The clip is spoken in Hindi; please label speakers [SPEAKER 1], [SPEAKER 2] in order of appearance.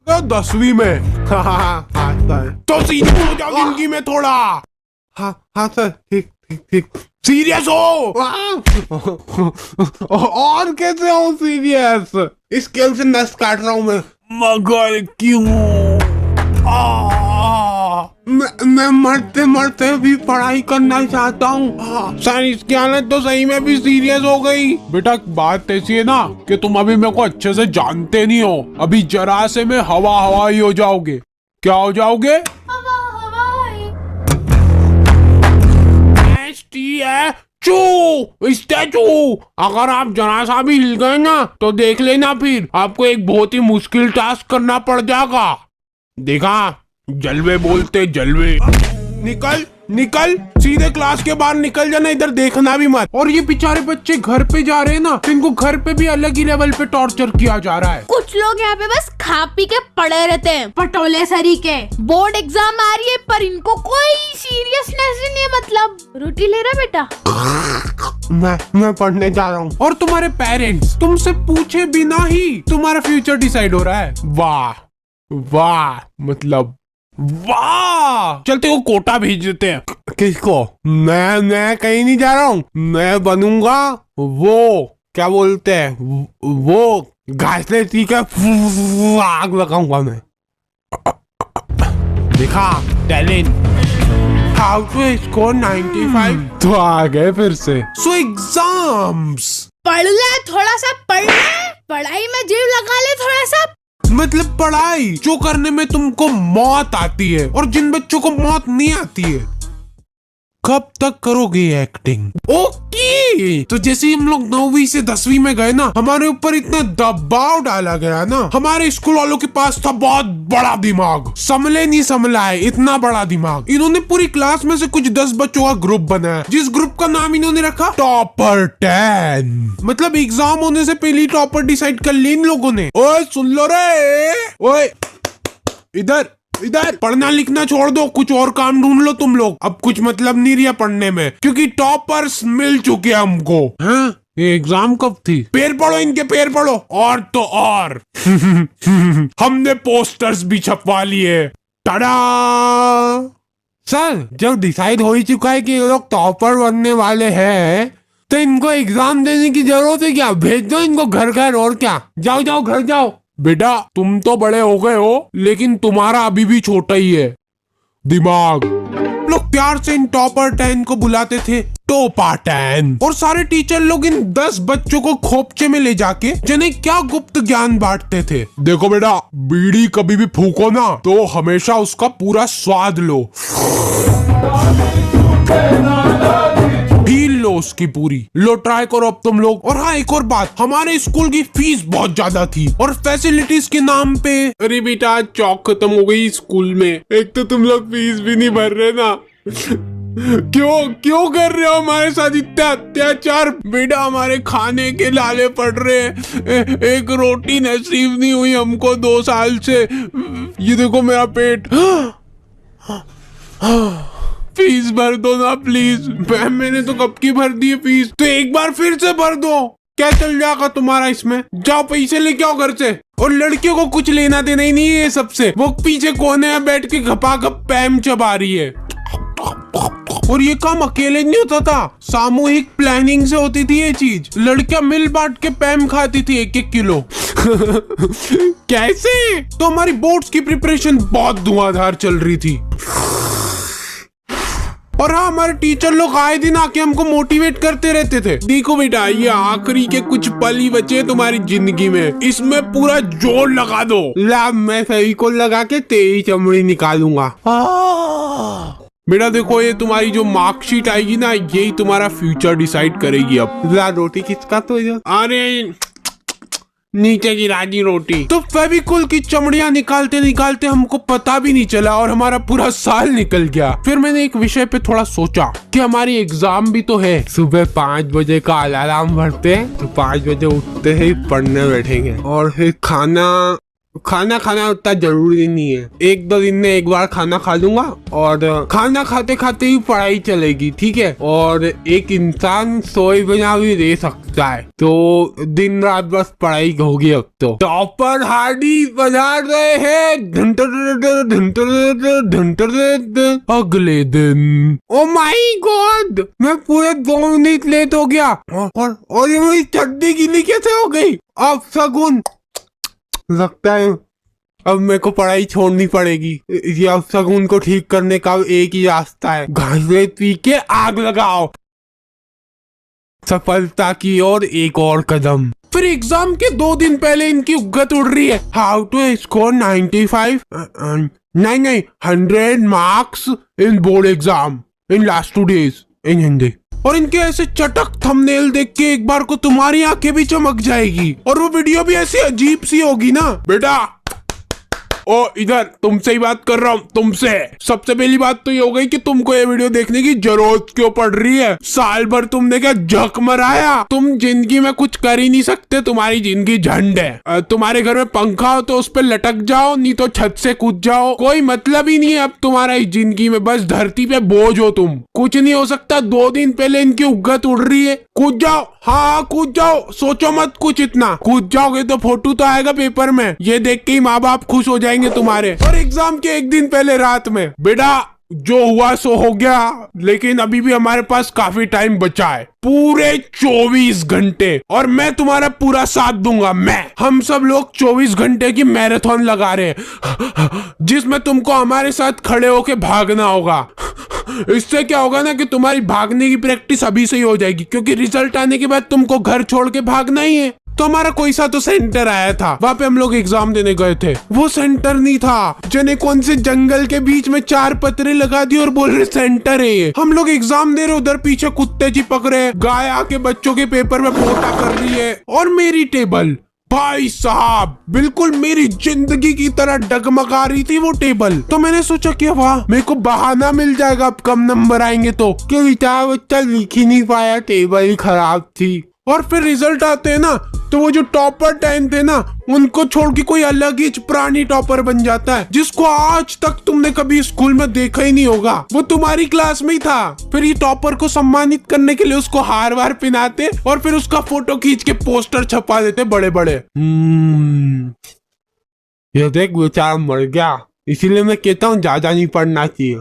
[SPEAKER 1] तो 10वीं में। आता है तो सीरियस हो जाओ जिंदगी में थोड़ा। हाँ सर, ठीक ठीक ठीक। सीरियस हो। और कैसे हो सीरियस? स्केल से नस काट रहा हूँ मैं। मगर क्यों? मैं मरते मरते भी पढ़ाई करना चाहता हूँ सर। इसकी हालत तो सही में भी सीरियस हो गई। बेटा बात ऐसी है ना कि तुम अभी मेरे को अच्छे से जानते नहीं हो। अभी जरा से में हवा हवा ही हो जाओगे। क्या हो जाओगे? स्टैचू। अगर आप जरा सा भी हिल गए ना तो देख लेना, फिर आपको एक बहुत ही मुश्किल टास्क करना पड़ जाएगा। देखा, जलवे बोलते जलवे। निकल निकल, सीधे क्लास के बाहर निकल जाना, इधर देखना भी मत। और ये बेचारे बच्चे घर पे जा रहे हैं ना, तो इनको घर पे भी अलग ही लेवल पे टॉर्चर किया जा रहा है।
[SPEAKER 2] कुछ लोग यहाँ पे बस खा पी के पड़े रहते हैं, पटोले सरी के। बोर्ड एग्जाम आ रही है पर इनको कोई सीरियसनेस ही नहीं है। मतलब रोटी ले रहा बेटा?
[SPEAKER 1] मैं पढ़ने जा रहा हूँ। और तुम्हारे पेरेंट्स तुमसे पूछे बिना ही तुम्हारा फ्यूचर डिसाइड हो रहा है। वाह वाह, मतलब वाह। चलते वो कोटा भेज देते हैं। किसको? मैं कहीं नहीं जा रहा हूँ। मैं बनूंगा वो, क्या बोलते हैं, वो घासले ठीक है, आग लगाऊंगा मैं। देखा टैलेंट। How to score 95। तो आ गए फिर से। सो एग्जाम्स।
[SPEAKER 2] पढ़ ले थोड़ा सा, पढ़ ले, पढ़ाई में जीव लगा ले थोड़ा सा।
[SPEAKER 1] मतलब पढ़ाई जो करने में तुमको मौत आती है और जिन बच्चों को मौत नहीं आती है, कब तक करोगे एक्टिंग? ओके, तो जैसे ही हम लोग 9वीं से 10वीं में गए ना, हमारे ऊपर इतना दबाव डाला गया ना। हमारे स्कूल वालों के पास था बहुत बड़ा दिमाग, संभले नहीं संभला है इतना बड़ा दिमाग। इन्होंने पूरी क्लास में से कुछ 10 बच्चों का ग्रुप बनाया, जिस ग्रुप का नाम इन्होंने रखा टॉपर 10। मतलब एग्जाम होने से पहले टॉपर डिसाइड कर ली इन लोगों ने। ओए सुन लो रे, ओए इधर इधर, पढ़ना लिखना छोड़ दो, कुछ और काम ढूंढ लो तुम लोग। अब कुछ मतलब नहीं रहा पढ़ने में, क्योंकि टॉपर्स मिल चुके हमको। हाँ? ये एग्जाम कब थी? पैर पढ़ो इनके, पैर पढ़ो। और तो और हमने पोस्टर्स भी छपवा लिए। टाडा! सर, जब डिसाइड हो ही चुका है कि ये लोग टॉपर बनने वाले हैं, तो इनको एग्जाम देने की जरूरत है क्या? भेज दो इनको घर घर। और क्या, जाओ जाओ घर जाओ। बेटा तुम तो बड़े हो गए हो, लेकिन तुम्हारा अभी भी छोटा ही है दिमाग। लोग प्यार से इन टॉपर 10 को बुलाते थे टोपा 10। और सारे टीचर लोग इन 10 बच्चों को खोपचे में ले जाके जिन्हें क्या गुप्त ज्ञान बांटते थे। देखो बेटा, बीड़ी कभी भी फूको ना तो हमेशा उसका पूरा स्वाद लो, फील लो उसकी पूरी। लो ट्राई करो अब तुम लोग। और हाँ, एक और बात, हमारे स्कूल की फीस बहुत ज्यादा थी और फैसिलिटीज के नाम पे। अरे बेटा, चौक खत्म हो गई स्कूल में। एक तो तुम लोग फीस भी नहीं भर रहे ना। क्यों कर रहे हो हमारे साथ इतना अत्याचार? बेटा हमारे खाने के लाले पड़ रहे हैं, एक रोटी नसीब नहीं हुई हमको 2 साल से। ये देखो मेरा पेट। फीस भर दो ना प्लीज। मैम मैंने तो कब की भर दी है फीस, तो एक बार फिर से भर दो। क्या चल जाएगा तुम्हारा इसमें? जाओ पैसे लेके आओ घर से। और लड़कियों को कुछ लेना देना ही नहीं है सबसे। वो पीछे कोने में बैठ के घपा घप पैम चबा रही है। और ये काम अकेले नहीं होता था, सामूहिक प्लानिंग से होती थी ये चीज। लड़कियां मिल बांट के पैम खाती थी 1-1 किलो। कैसे? तो हमारी बोर्ड्स की प्रिपरेशन बहुत धुआंधार चल रही थी। और हाँ, हमारे टीचर लोग आए दिन आके हमको मोटिवेट करते रहते थे। देखो बेटा, ये आखिरी के कुछ पल ही बचे तुम्हारी जिंदगी में, इसमें पूरा जोर लगा दो। ला, मैं फेविकोल लगा के तेरी चमड़ी निकालूंगा। बेटा देखो, ये तुम्हारी जो मार्कशीट आएगी ना, यही तुम्हारा फ्यूचर डिसाइड करेगी। अब ला, रोटी किसका? तो अरे नीचे की राजी रोटी। तो फेविकोल की चमड़ियां निकालते निकालते हमको पता भी नहीं चला और हमारा पूरा साल निकल गया। फिर मैंने एक विषय पे थोड़ा सोचा कि हमारी एग्जाम भी तो है। सुबह 5 बजे का अलार्म भरते हैं, तो 5 बजे उठते ही पढ़ने बैठेंगे। और फिर खाना खाना उतना जरूरी नहीं है। एक दो दिन में एक बार खाना खा लूंगा और खाना खाते खाते ही पढ़ाई चलेगी, ठीक है। और एक इंसान सोए बिना भी रह सकता है, तो दिन रात बस पढ़ाई होगी अब तो। टॉपर हार्डी पधार रहे हैं। अगले दिन, ओ माई गॉड, मैं पूरे 2 मिनट लेट हो गया और ये मेरी चड्डी गीली कैसे हो गई। अब शगुन, लगता है अब मेरे को पढ़ाई छोड़नी पड़ेगी। ये अब शगुन को ठीक करने का एक ही रास्ता है, घासे पी के आग लगाओ। सफलता की ओर एक और कदम। फिर एग्जाम के 2 दिन पहले इनकी उगत उड़ रही है। हाउ टू स्कोर 95 नहीं 100 marks in board exam in last 2 days इन हिंदी। और इनके ऐसे चटक थंबनेल देख के एक बार को तुम्हारी आंखें भी चमक जाएगी और वो वीडियो भी ऐसी अजीब सी होगी ना। बेटा ओ इधर, तुमसे ही बात कर रहा हूँ, तुमसे। सबसे पहली बात तो ये हो गई कि तुमको ये वीडियो देखने की जरूरत क्यों पड़ रही है। साल भर तुमने क्या झक मराया। तुम जिंदगी में कुछ कर ही नहीं सकते, तुम्हारी जिंदगी झंड है। तुम्हारे घर में पंखा हो तो उस पर लटक जाओ, नहीं तो छत से कूद जाओ। कोई मतलब ही नहीं है अब तुम्हारा इस जिंदगी में, बस धरती पे बोझ हो तुम। कुछ नहीं हो सकता। 2 दिन पहले इनकी उगत उड़ रही है। कूद जाओ, हाँ कूद जाओ, सोचो मत कुछ इतना। कूद जाओगे तो फोटो तो आएगा पेपर में, ये देख के ही माँ बाप खुश हो जाएंगे तुम्हारे। और एग्जाम के 1 दिन पहले रात में, बेटा जो हुआ सो हो गया, लेकिन अभी भी हमारे पास काफी टाइम बचा है, पूरे 24 घंटे, और मैं तुम्हारा पूरा साथ दूंगा। हम सब लोग 24 घंटे की मैराथन लगा रहे हैं, जिसमें तुमको हमारे साथ खड़े होके भागना होगा। इससे क्या होगा ना कि तुम्हारी भागने की प्रैक्टिस अभी से ही हो जाएगी, क्योंकि रिजल्ट आने के बाद तुमको घर छोड़ के भागना ही है। तो हमारा कोई सा तो सेंटर आया था, वहाँ पे हम लोग एग्जाम देने गए थे। वो सेंटर नहीं था, जने कौन से जंगल के बीच में 4 पत्रे लगा दिए और बोल रहे सेंटर है ये। हम लोग एग्जाम दे रहे, उधर पीछे कुत्ते चिपक रहे, गाय आके बच्चों के पेपर में पोटा कर रही है। और मेरी टेबल, भाई साहब, बिल्कुल मेरी जिंदगी की तरह डगमगा रही थी वो टेबल। तो मैंने सोचा कि वाह, मेरे को बहाना मिल जाएगा अब कम नंबर आएंगे तो, क्योंकि बच्चा लिख ही नहीं पाया, टेबल ही खराब थी। और फिर रिजल्ट आते हैं ना, तो वो जो टॉपर 10 थे ना, उनको छोड़ के कोई अलग ही प्राणी टॉपर बन जाता है, जिसको आज तक तुमने कभी स्कूल में देखा ही नहीं होगा। वो तुम्हारी क्लास में ही था। फिर ये टॉपर को सम्मानित करने के लिए उसको हार वार पहनाते और फिर उसका फोटो खींच के पोस्टर छपा देते बड़े बड़े। ये देख बेचारा मर गया, इसीलिए मैं कहता हूँ ज्यादा नहीं पढ़ना चाहिए।